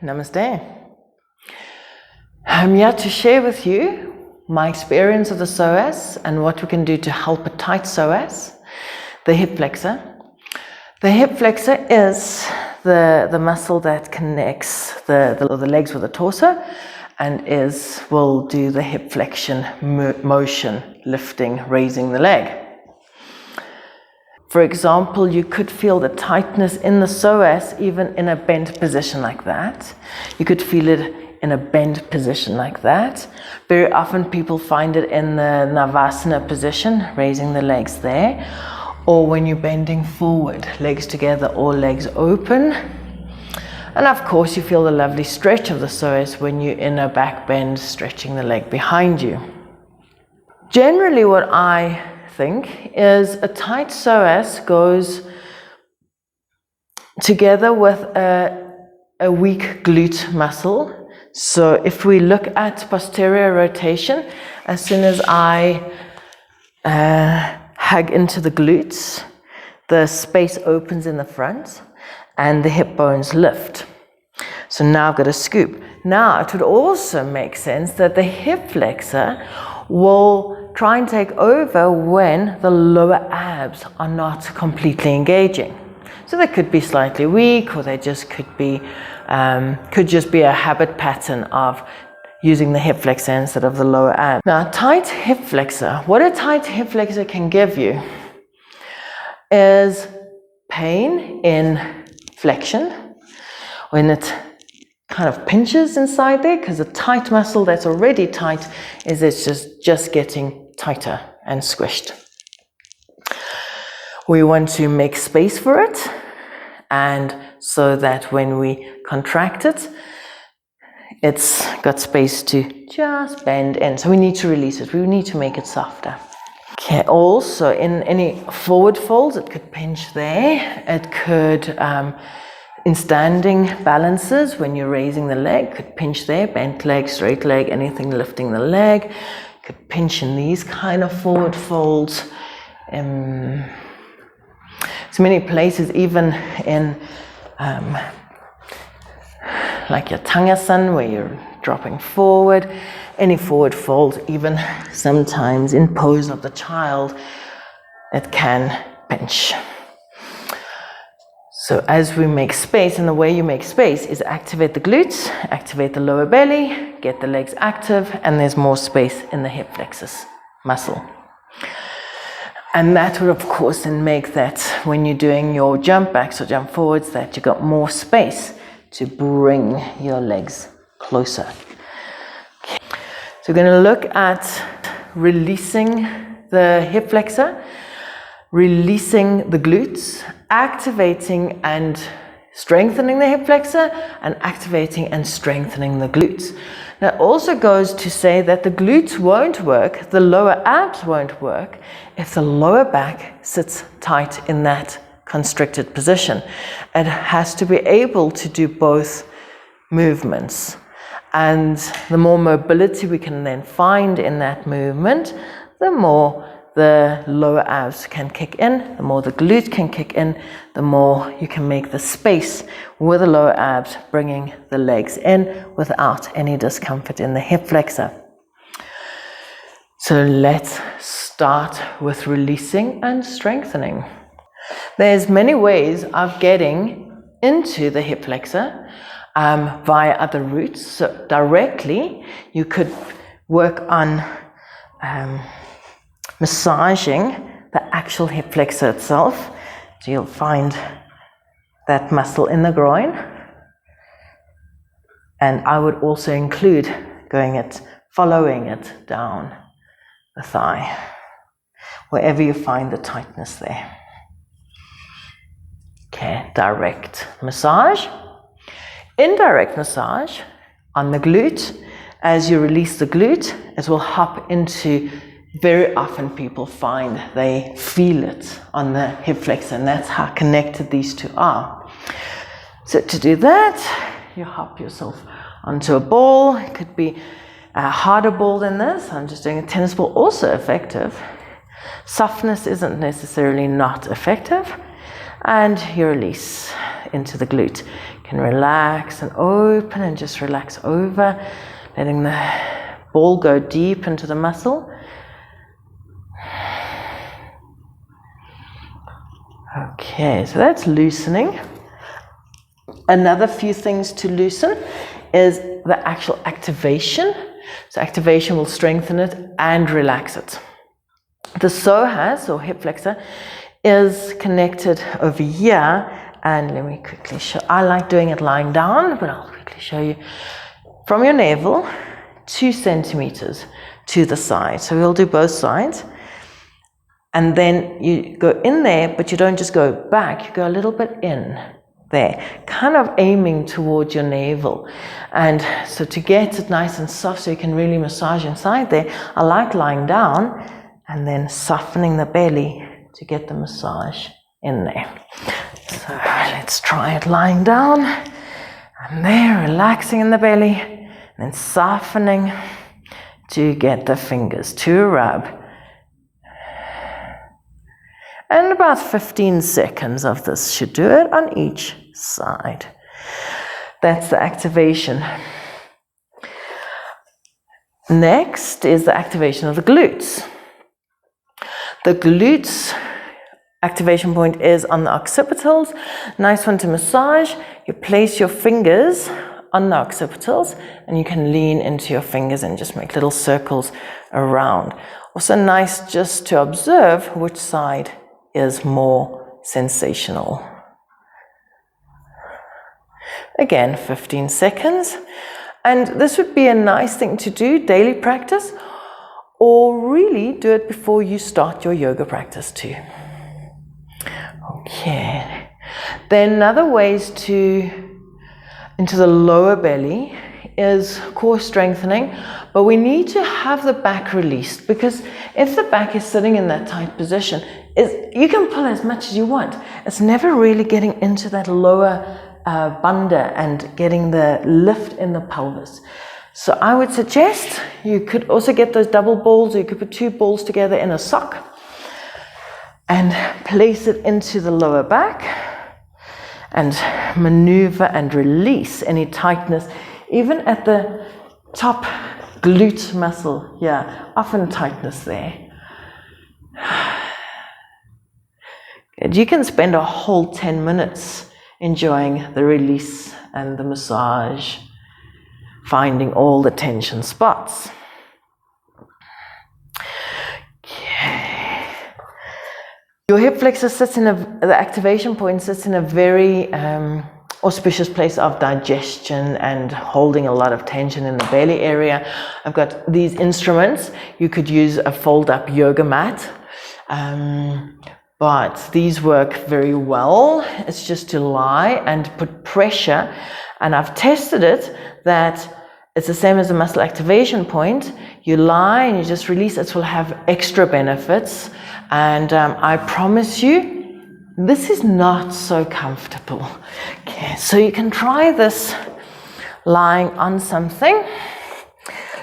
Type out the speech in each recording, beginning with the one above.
Namaste. I'm here to share with you my experience of the psoas and what we can do to help a tight psoas, the hip flexor. The hip flexor is the muscle that connects the legs with the torso and will do the hip flexion motion, lifting, raising the leg. For example, you could feel the tightness in the psoas even in a bent position like that. You could feel it in a bent position like that. Very often people find it in the Navasana position, raising the legs there, or when you're bending forward, legs together or legs open. And of course you feel the lovely stretch of the psoas when you're in a back bend, stretching the leg behind you. Generally what I think is a tight psoas goes together with a weak glute muscle. So if we look at posterior rotation, as soon as I hug into the glutes, the space opens in the front and the hip bones lift. So now I've got a scoop. Now it would also make sense that the hip flexor will try and take over when the lower abs are not completely engaging. So they could be slightly weak, or they just could just be a habit pattern of using the hip flexor instead of the lower abs. Now, tight hip flexor, what a tight hip flexor can give you is pain in flexion, when it kind of pinches inside there, because a tight muscle that's already tight it's just getting tighter and squished. We want to make space for it, and so that when we contract it, it's got space to just bend in. So we need to release it. We need to make it softer. Okay. Also, in any forward folds, it could pinch there. It could in standing balances, when you're raising the leg, could pinch there, bent leg, straight leg, anything lifting the leg, could pinch in these kind of forward folds. So many places, even in like your Tangasana, where you're dropping forward, any forward fold, even sometimes in pose of the child, it can pinch. So as we make space, and the way you make space is activate the glutes, activate the lower belly, get the legs active, and there's more space in the hip flexors muscle. And that would of course then make that when you're doing your jump backs or jump forwards, that you got more space to bring your legs closer. Okay. So we're going to look at releasing the hip flexor, releasing the glutes, activating and strengthening the hip flexor, and activating and strengthening the glutes. That also goes to say that the glutes won't work, the lower abs won't work, if the lower back sits tight in that constricted position. It has to be able to do both movements. And the more mobility we can then find in that movement, the more the lower abs can kick in, the more the glute can kick in, the more you can make the space with the lower abs, bringing the legs in without any discomfort in the hip flexor. So let's start with releasing and strengthening. There's many ways of getting into the hip flexor via other routes. So directly, you could work on massaging the actual hip flexor itself. So you'll find that muscle in the groin. And I would also include following it down the thigh, wherever you find the tightness there. Okay, direct massage. Indirect massage on the glute. As you release the glute, it will hop into, very often people find they feel it on the hip flexor, and that's how connected these two are. So to do that, you hop yourself onto a ball. It could be a harder ball than this. I'm just doing a tennis ball, also effective. Softness isn't necessarily not effective. And you release into the glute. You can relax and open and just relax over, letting the ball go deep into the muscle. Okay, so that's loosening. Another few things to loosen is the actual activation. So activation will strengthen it and relax it. The psoas, or hip flexor, is connected over here. And let me quickly show. I like doing it lying down, but I'll quickly show you. From your navel, 2 centimeters to the side. So we'll do both sides. And then you go in there, but you don't just go back, you go a little bit in there, kind of aiming towards your navel. And so to get it nice and soft so you can really massage inside there, I like lying down and then softening the belly to get the massage in there. So let's try it lying down. And there, relaxing in the belly, and then softening to get the fingers to a rub. And about 15 seconds of this should do it on each side. That's the activation. Next is the activation of the glutes. The glutes activation point is on the occipitals. Nice one to massage. You place your fingers on the occipitals and you can lean into your fingers and just make little circles around. Also nice just to observe which side is more sensational. Again, 15 seconds. And this would be a nice thing to do, daily practice, or really do it before you start your yoga practice too. Okay. Then other ways into the lower belly is core strengthening, but we need to have the back released, because if the back is sitting in that tight position, you can pull as much as you want. It's never really getting into that lower bandha and getting the lift in the pelvis. So I would suggest you could also get those double balls, or you could put 2 balls together in a sock and place it into the lower back and maneuver and release any tightness, even at the top glute muscle. Yeah, often tightness there. Good. You can spend a whole 10 minutes enjoying the release and the massage, finding all the tension spots. Okay. Your hip flexor sits in the activation point sits in a very auspicious place of digestion and holding a lot of tension in the belly area. I've got these instruments. You could use a fold-up yoga mat, but these work very well. It's just to lie and put pressure, and I've tested it that it's the same as a muscle activation point. You lie and you just release. It will have extra benefits, and I promise you, this is not so comfortable. Okay, so you can try this lying on something,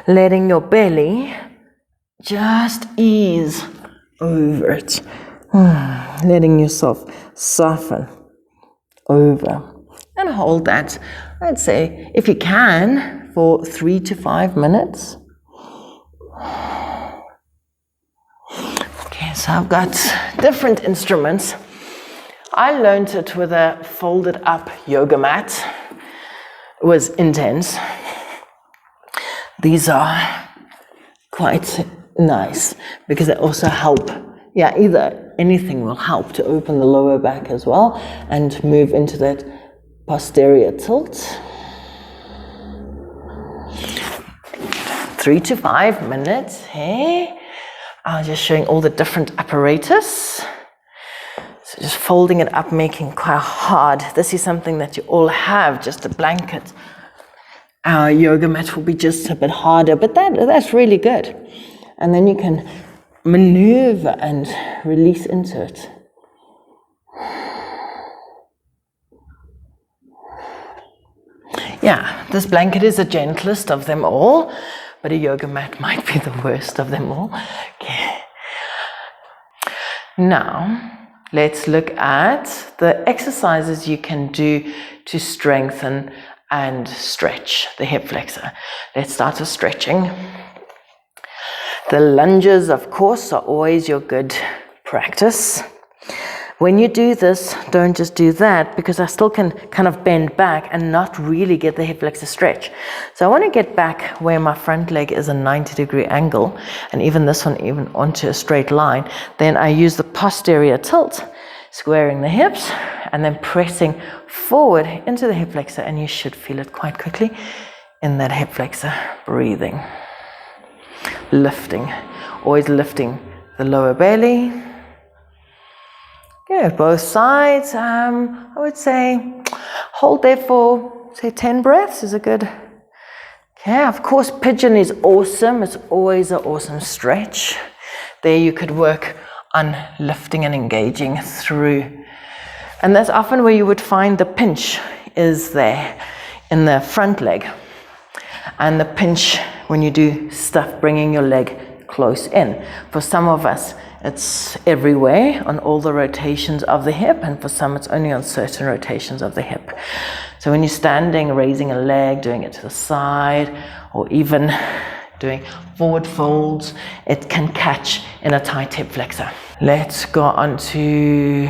letting your belly just ease over it, letting yourself soften over, and hold that, I'd say, if you can, for 3 to 5 minutes. Okay, so I've got different instruments. I learned it with a folded up yoga mat. It was intense. These are quite nice because they also help. Yeah, either anything will help to open the lower back as well and move into that posterior tilt. 3 to 5 minutes. Hey, I'm just showing all the different apparatus. So just folding it up, making quite hard. This is something that you all have, just a blanket. Our yoga mat will be just a bit harder, but that's really good. And then you can maneuver and release into it. Yeah, this blanket is the gentlest of them all, but a yoga mat might be the worst of them all. Okay. Now, let's look at the exercises you can do to strengthen and stretch the hip flexor. Let's start with stretching. The lunges, of course, are always your good practice. When you do this, don't just do that, because I still can kind of bend back and not really get the hip flexor stretch. So I want to get back where my front leg is a 90-degree angle, and even this one even onto a straight line. Then I use the posterior tilt, squaring the hips, and then pressing forward into the hip flexor, and you should feel it quite quickly in that hip flexor. Breathing. Lifting. Always lifting the lower belly. Good, both sides. I would say hold there for, say, 10 breaths is a good. Okay, of course, pigeon is awesome. It's always an awesome stretch. There you could work on lifting and engaging through. And that's often where you would find the pinch is there in the front leg. And the pinch when you do stuff, bringing your leg close in. For some of us, it's everywhere on all the rotations of the hip, and for some it's only on certain rotations of the hip. So when you're standing, raising a leg, doing it to the side, or even doing forward folds, it can catch in a tight hip flexor. Let's go on to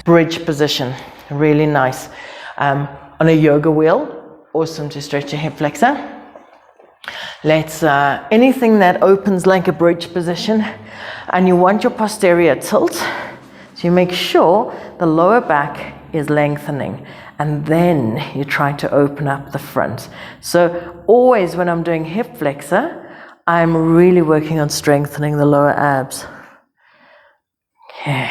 bridge position. Really nice. On a yoga wheel, awesome to stretch your hip flexor. Let's anything that opens like a bridge position, and you want your posterior tilt, so you make sure the lower back is lengthening, and then you try to open up the front. So always when I'm doing hip flexor, I'm really working on strengthening the lower abs. Okay.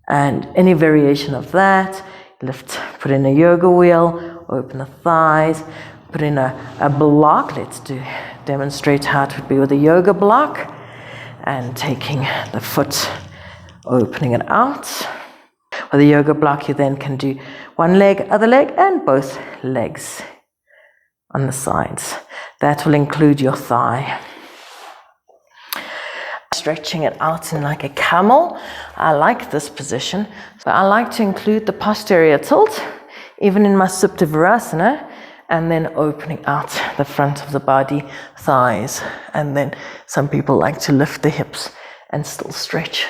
And any variation of that, lift, put in a yoga wheel, open the thighs, put in a block. Let's demonstrate how it would be with a yoga block, and taking the foot, opening it out. With a yoga block, you then can do one leg, other leg, and both legs on the sides. That will include your thigh. Stretching it out in like a camel. I like this position. So I like to include the posterior tilt, even in my Supta Virasana, and then opening out the front of the body, thighs. And then some people like to lift the hips and still stretch.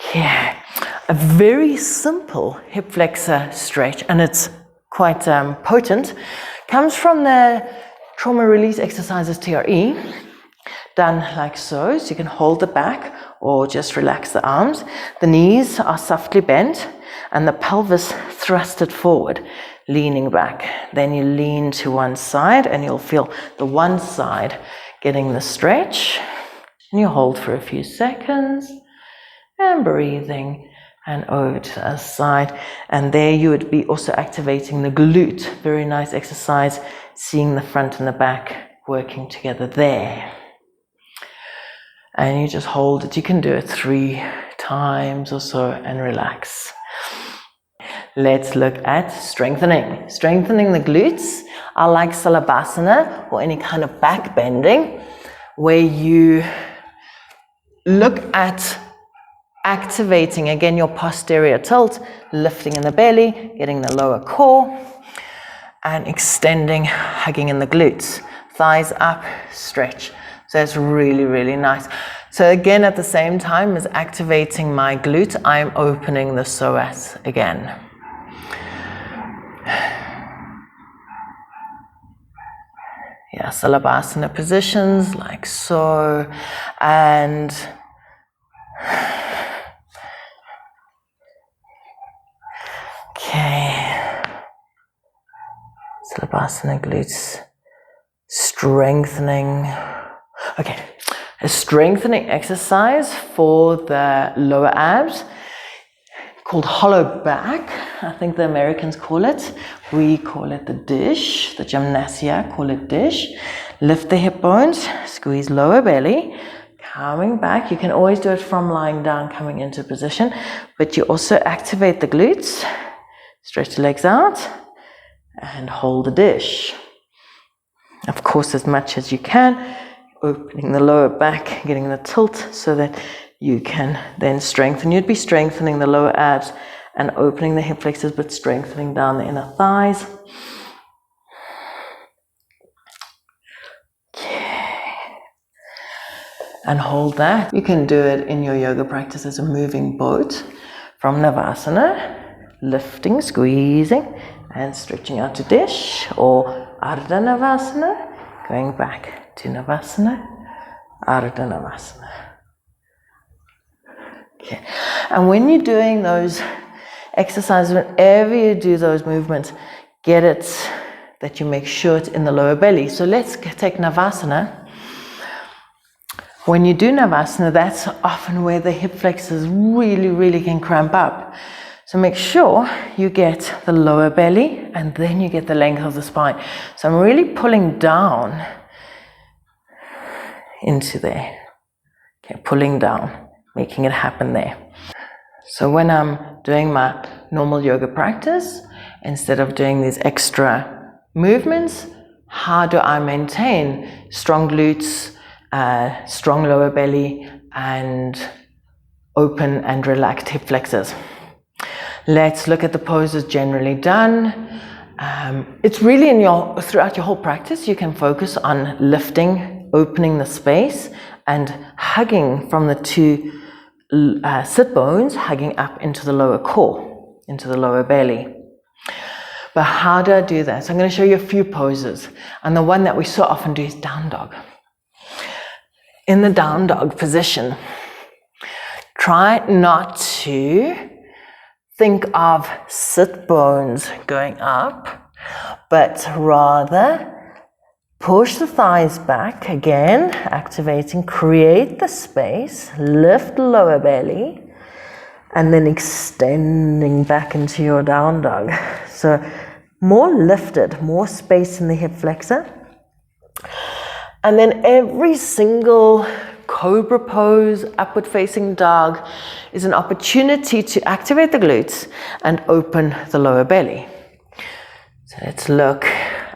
Okay. A very simple hip flexor stretch, and it's quite potent, comes from the trauma release exercises, TRE, done like so. So you can hold the back or just relax the arms. The knees are softly bent and the pelvis thrusted forward, leaning back. Then you lean to one side and you'll feel the one side getting the stretch. And you hold for a few seconds and breathing and over to the other side. And there you would be also activating the glute. Very nice exercise, seeing the front and the back working together there. And you just hold it. You can do it 3 times or so and relax. Let's look at strengthening. Strengthening the glutes. I like Balasana or any kind of back bending, where you look at activating again your posterior tilt, lifting in the belly, getting the lower core, and extending, hugging in the glutes. Thighs up, stretch. So it's really, really nice. So again, at the same time as activating my glute, I'm opening the psoas again. Yeah, Balasana positions like so, and okay, Balasana glutes strengthening. Okay, a strengthening exercise for the lower abs called hollow back. I think the Americans call it. We call it the dish. The gymnasia call it dish. Lift the hip bones, squeeze lower belly, coming back. You can always do it from lying down, coming into position, but you also activate the glutes. Stretch the legs out and hold the dish. Of course, as much as you can, opening the lower back, getting the tilt so that you can then strengthen. You'd be strengthening the lower abs and opening the hip flexors, but strengthening down the inner thighs. And hold that. You can do it in your yoga practice as a moving boat from Navasana, lifting, squeezing, and stretching out to dish, or Ardha Navasana, going back to Navasana, Ardha Navasana. Okay. And when you're doing those exercises, whenever you do those movements, get it that you make sure it's in the lower belly. So let's take Navasana. When you do Navasana, that's often where the hip flexors really can cramp up. So make sure you get the lower belly and then you get the length of the spine. So I'm really pulling down into there. Okay, pulling down, making it happen there. So when I'm doing my normal yoga practice, instead of doing these extra movements, how do I maintain strong glutes, strong lower belly, and open and relaxed hip flexors? Let's look at the poses generally done. It's really throughout your whole practice, you can focus on lifting, opening the space, and hugging from the two sit bones, hugging up into the lower core, into the lower belly. But how do I do that? So I'm going to show you a few poses. And the one that we so often do is down dog. In the down dog position, try not to think of sit bones going up, but rather push the thighs back again, activating, create the space, lift the lower belly, and then extending back into your down dog. So more lifted, more space in the hip flexor. And then every single cobra pose, upward facing dog, is an opportunity to activate the glutes and open the lower belly. So let's look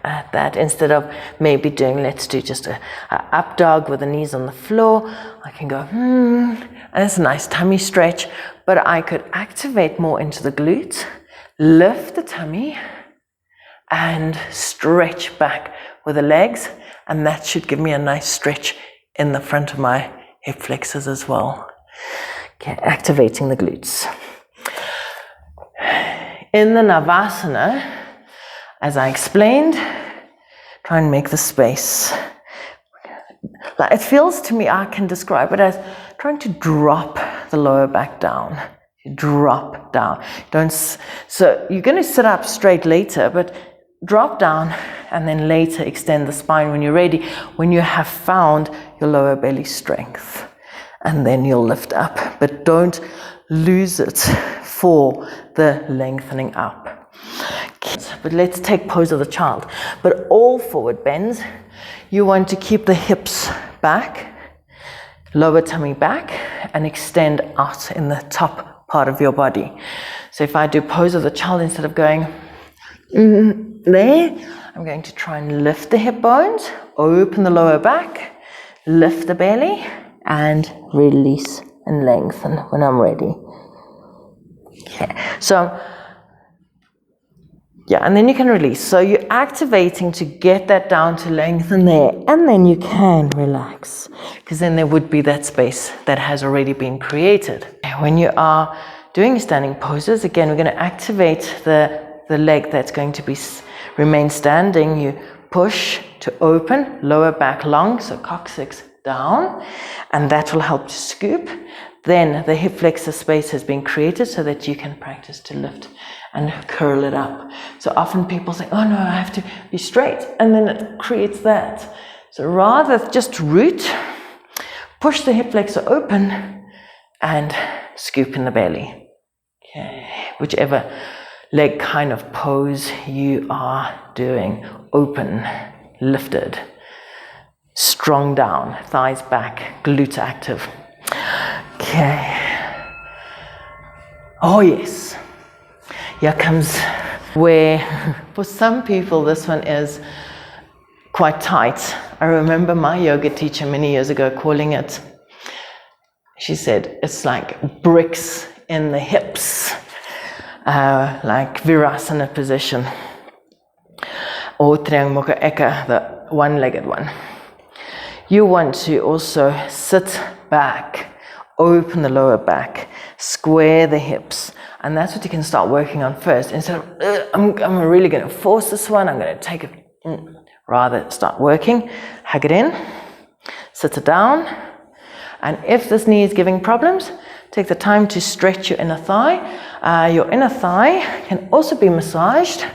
at that. Instead of maybe let's do just a up dog with the knees on the floor. I can go, and it's a nice tummy stretch, but I could activate more into the glutes, lift the tummy, and stretch back with the legs. And that should give me a nice stretch in the front of my hip flexors as well. Okay, activating the glutes. In the Navasana, as I explained, try and make the space. Like it feels to me, I can describe it as trying to drop the lower back down. Drop down. So you're going to sit up straight later, but drop down and then later extend the spine when you're ready, when you have found your lower belly strength. And then you'll lift up, but don't lose it for the lengthening up. But let's take pose of the child. But all forward bends, you want to keep the hips back, lower tummy back, and extend out in the top part of your body. So if I do pose of the child, instead of going there, I'm going to try and lift the hip bones, open the lower back, lift the belly, and release and lengthen when I'm ready. Okay. So, yeah, and then you can release. So you're activating to get that down to lengthen there, and then you can relax, because then there would be that space that has already been created. When you are doing standing poses, again, we're going to activate the leg that's going to remain standing. You push to open, lower back long, so coccyx down, and that will help to scoop. Then the hip flexor space has been created so that you can practice to lift and curl it up. So often people say, oh no, I have to be straight, and then it creates that. So rather just root, push the hip flexor open, and scoop in the belly. Okay, whichever leg kind of pose you are doing. Open, lifted, strong down, thighs back, glutes active. Okay. Oh yes. Here comes where, for some people, this one is quite tight. I remember my yoga teacher many years ago calling it She said it's like bricks in the hips, like Virasana position, or Triang Mukha Eka, the one-legged one. You want to also sit back, open the lower back, square the hips, and that's what you can start working on first. Instead of, I'm really going to force this one, I'm going to take it, rather start working, hug it in, sit it down, and if this knee is giving problems, take the time to stretch your inner thigh. Your inner thigh can also be massaged,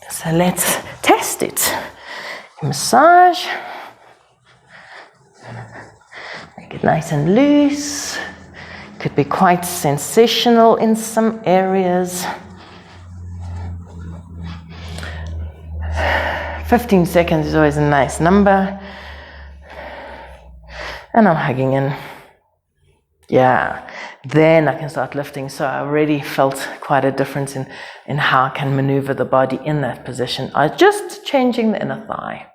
so let's test it. Massage. Make it nice and loose. Could be quite sensational in some areas. 15 seconds is always a nice number. And I'm hugging in. Yeah, then I can start lifting. So I already felt quite a difference in how I can maneuver the body in that position. I was just changing the inner thigh.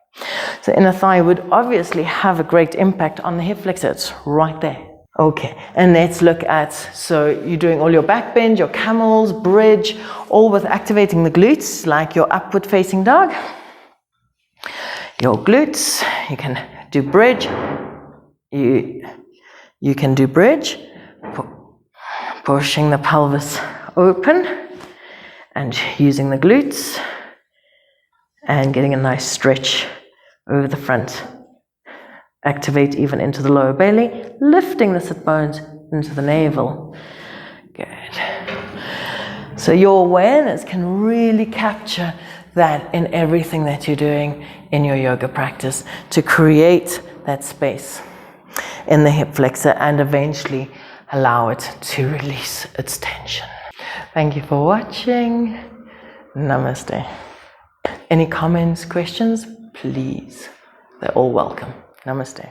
So inner thigh would obviously have a great impact on the hip flexor. It's right there. Okay, and let's look at, so you're doing all your back bend, your camels, bridge, all with activating the glutes, like your upward facing dog. Your glutes, you can do bridge. You can do bridge, pushing the pelvis open and using the glutes and getting a nice stretch over the front. Activate even into the lower belly, lifting the sit bones into the navel. Good. So your awareness can really capture that in everything that you're doing in your yoga practice to create that space in the hip flexor and eventually allow it to release its tension. Thank you for watching. Namaste. Any comments, questions? Please. They're all welcome. Namaste.